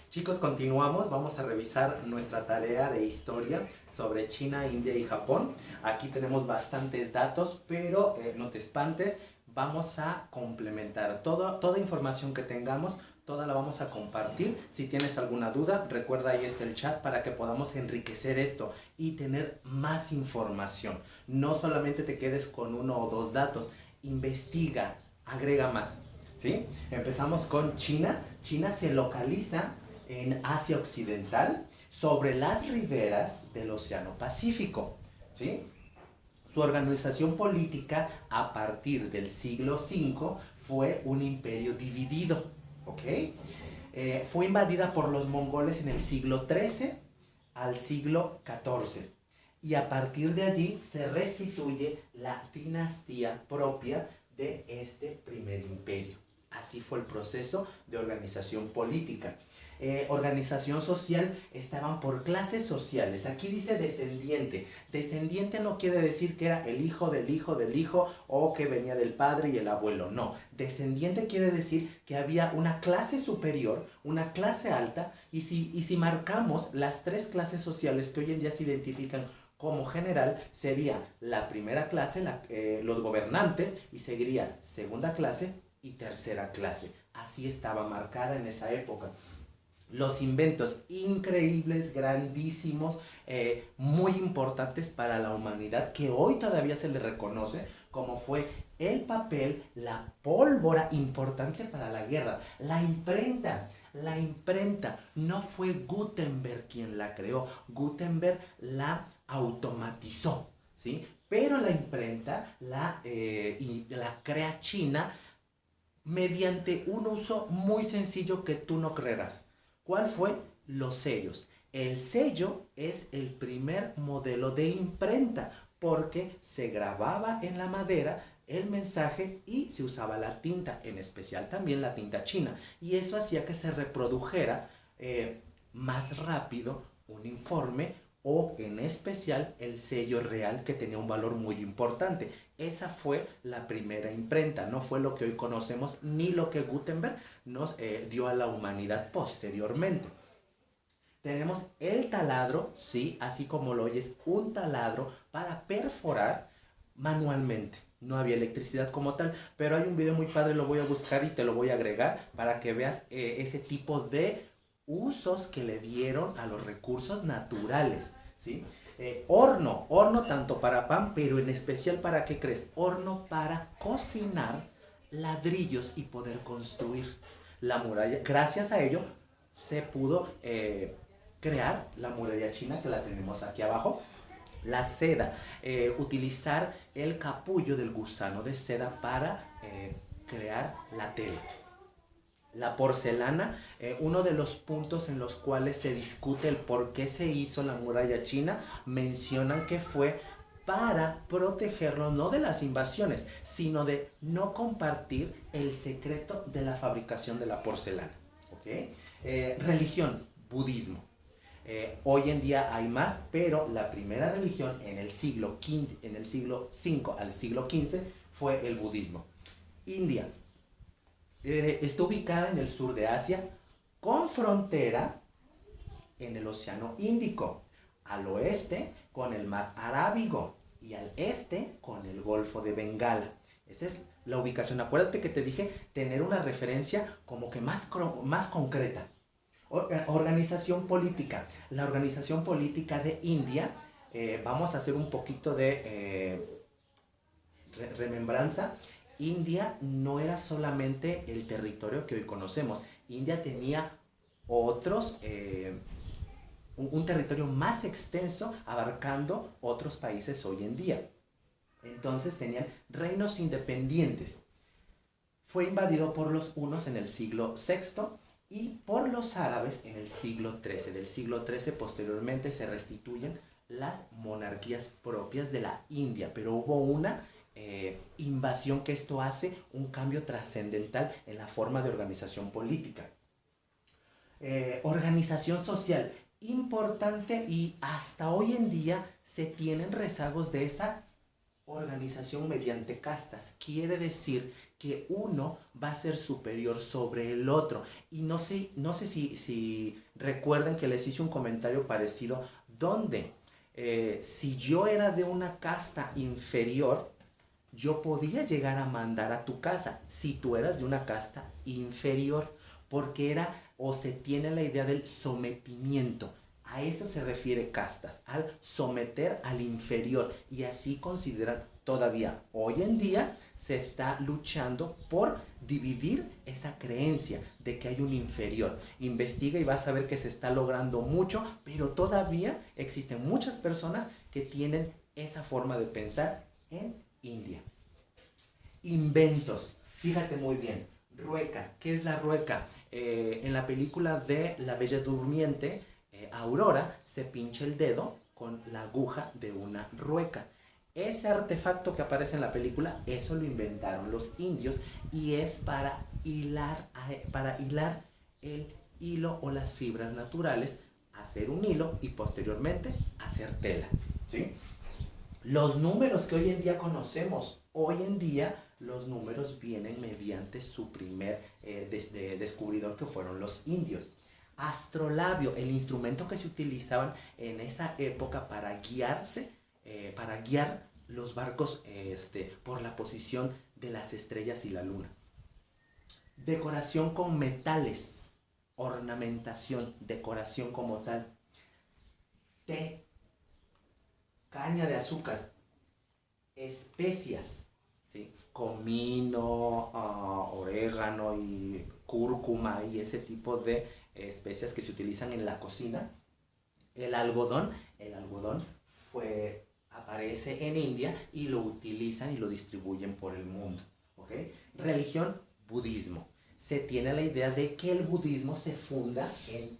Chicos, continuamos. Vamos a revisar nuestra tarea de historia sobre China, India y Japón. Aquí tenemos bastantes datos, pero no te espantes. Vamos a complementar toda información que tengamos. Toda la vamos a compartir. Si tienes alguna duda, recuerda ahí está el chat para que podamos enriquecer esto y tener más información. No solamente te quedes con uno o dos datos. Investiga, agrega más. ¿Sí? Empezamos con China. China se localiza en Asia Occidental, sobre las riberas del Océano Pacífico. ¿Sí? Su organización política a partir del siglo V fue un imperio dividido. ¿Ok? Fue invadida por los mongoles en el siglo XIII al siglo XIV. Y a partir de allí se restituye la dinastía propia de este primer imperio. Así fue el proceso de organización política. Organización social, estaban por clases sociales. Aquí dice descendiente. Descendiente no quiere decir que era el hijo del hijo del hijo o que venía del padre y el abuelo. No. Descendiente quiere decir que había una clase superior, una clase alta, y si marcamos las tres clases sociales que hoy en día se identifican como general, sería la primera clase, los gobernantes, y seguiría segunda clase y tercera clase. Así estaba marcada en esa época. Los inventos increíbles, grandísimos, muy importantes para la humanidad, que hoy todavía se le reconoce, como fue el papel, la pólvora, importante para la guerra, la imprenta. La imprenta no fue Gutenberg quien la creó, Gutenberg la automatizó, ¿sí? Pero la imprenta la crea China mediante un uso muy sencillo que tú no creerás. ¿Cuál fue? Los sellos. El sello es el primer modelo de imprenta porque se grababa en la madera el mensaje y se usaba la tinta, en especial también la tinta china. Y eso hacía que se reprodujera más rápido un informe o en especial el sello real, que tenía un valor muy importante. Esa fue la primera imprenta, no fue lo que hoy conocemos ni lo que Gutenberg nos dio a la humanidad posteriormente. Tenemos el taladro, sí, así como lo oyes, un taladro para perforar manualmente. No había electricidad como tal, pero hay un video muy padre, lo voy a buscar y te lo voy a agregar para que veas ese tipo de usos que le dieron a los recursos naturales, ¿sí? Horno tanto para pan, pero en especial para, ¿qué crees? Horno para cocinar ladrillos y poder construir la muralla. Gracias a ello se pudo crear la muralla china, que la tenemos aquí abajo. La seda, utilizar el capullo del gusano de seda para crear la tela. La porcelana, uno de los puntos en los cuales se discute el por qué se hizo la muralla china, mencionan que fue para protegerlo no de las invasiones, sino de no compartir el secreto de la fabricación de la porcelana. ¿Okay? Religión, budismo. Hoy en día hay más, pero la primera religión en el siglo V al siglo XV fue el budismo. India. Está ubicada en el sur de Asia, con frontera en el Océano Índico, al oeste con el Mar Arábigo y al este con el Golfo de Bengala. Esa es la ubicación. Acuérdate que te dije tener una referencia como que más concreta. Organización política. La organización política de India, vamos a hacer un poquito de remembranza. India no era solamente el territorio que hoy conocemos. India tenía otros, un territorio más extenso, abarcando otros países hoy en día. Entonces tenían reinos independientes. Fue invadido por los hunos en el siglo VI y por los árabes en el siglo XIII. Del siglo XIII posteriormente se restituyen las monarquías propias de la India, pero hubo una invasión que esto hace un cambio trascendental en la forma de organización política. Organización social, importante, y hasta hoy en día se tienen rezagos de esa Organización mediante castas. Quiere decir que uno va a ser superior sobre el otro. Y no sé si recuerden que les hice un comentario parecido donde si yo era de una casta inferior, yo podía llegar a mandar a tu casa si tú eras de una casta inferior, porque era o se tiene la idea del sometimiento. A eso se refiere castas, al someter al inferior, y así consideran todavía hoy en día se está luchando por dividir esa creencia de que hay un inferior. Investiga y vas a ver que se está logrando mucho, pero todavía existen muchas personas que tienen esa forma de pensar en India. Inventos. Fíjate muy bien. Rueca. ¿Qué es la rueca? En la película de La Bella Durmiente, Aurora se pincha el dedo con la aguja de una rueca. Ese artefacto que aparece en la película, eso lo inventaron los indios y es para hilar el hilo o las fibras naturales, hacer un hilo y posteriormente hacer tela. ¿Sí? Los números que hoy en día conocemos, hoy en día los números vienen mediante su primer descubridor, que fueron los indios. Astrolabio, el instrumento que se utilizaban en esa época para guiarse, para guiar los barcos por la posición de las estrellas y la luna. Decoración con metales, ornamentación, decoración como tal. Té, caña de azúcar, especias, ¿sí? Comino, orégano y cúrcuma y ese tipo de especias que se utilizan en la cocina. El algodón aparece en India y lo utilizan y lo distribuyen por el mundo. ¿Okay? Religión, budismo. Se tiene la idea de que el budismo se funda en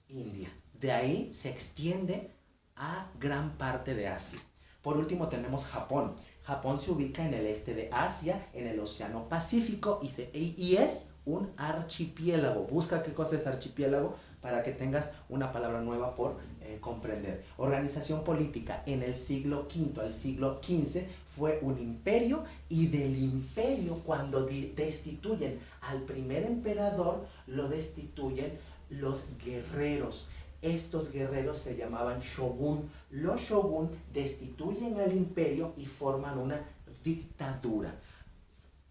India. De ahí se extiende a gran parte de Asia. Por último tenemos Japón. Japón se ubica en el este de Asia, en el Océano Pacífico, y es un archipiélago. Busca qué cosa es archipiélago para que tengas una palabra nueva por comprender. Organización política. En el siglo V al siglo XV fue un imperio, y del imperio, cuando destituyen al primer emperador, lo destituyen los guerreros. Estos guerreros se llamaban shogun. Los shogun destituyen al imperio y forman una dictadura,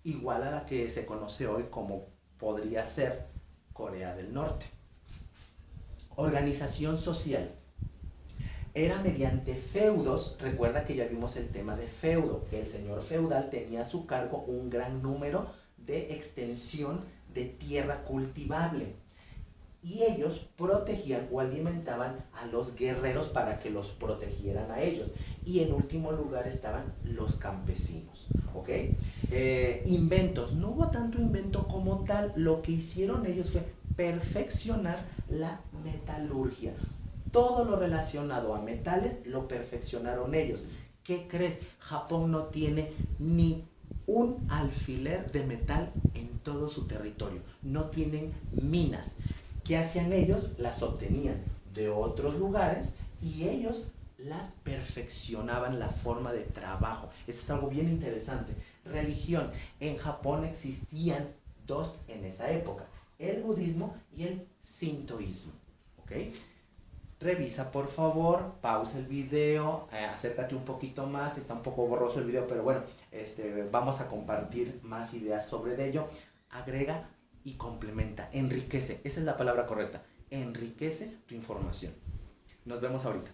igual a la que se conoce hoy como podría ser Corea del Norte. Organización social. Era mediante feudos. Recuerda que ya vimos el tema de feudo, que el señor feudal tenía a su cargo un gran número de extensión de tierra cultivable. Y ellos protegían o alimentaban a los guerreros para que los protegieran a ellos. Y en último lugar estaban los campesinos. ¿Ok? Inventos. No hubo tanto invento como tal. Lo que hicieron ellos fue perfeccionar la metalurgia. Todo lo relacionado a metales lo perfeccionaron ellos. ¿Qué crees? Japón no tiene ni un alfiler de metal en todo su territorio. No tienen minas. ¿Qué hacían ellos? Las obtenían de otros lugares y ellos las perfeccionaban, la forma de trabajo. Esto es algo bien interesante. Religión. En Japón existían dos en esa época: el budismo y el sintoísmo. ¿Ok? Revisa por favor, pausa el video, acércate un poquito más, está un poco borroso el video, pero bueno, vamos a compartir más ideas sobre ello. Agrega y complementa, enriquece, esa es la palabra correcta, enriquece tu información. Nos vemos ahorita.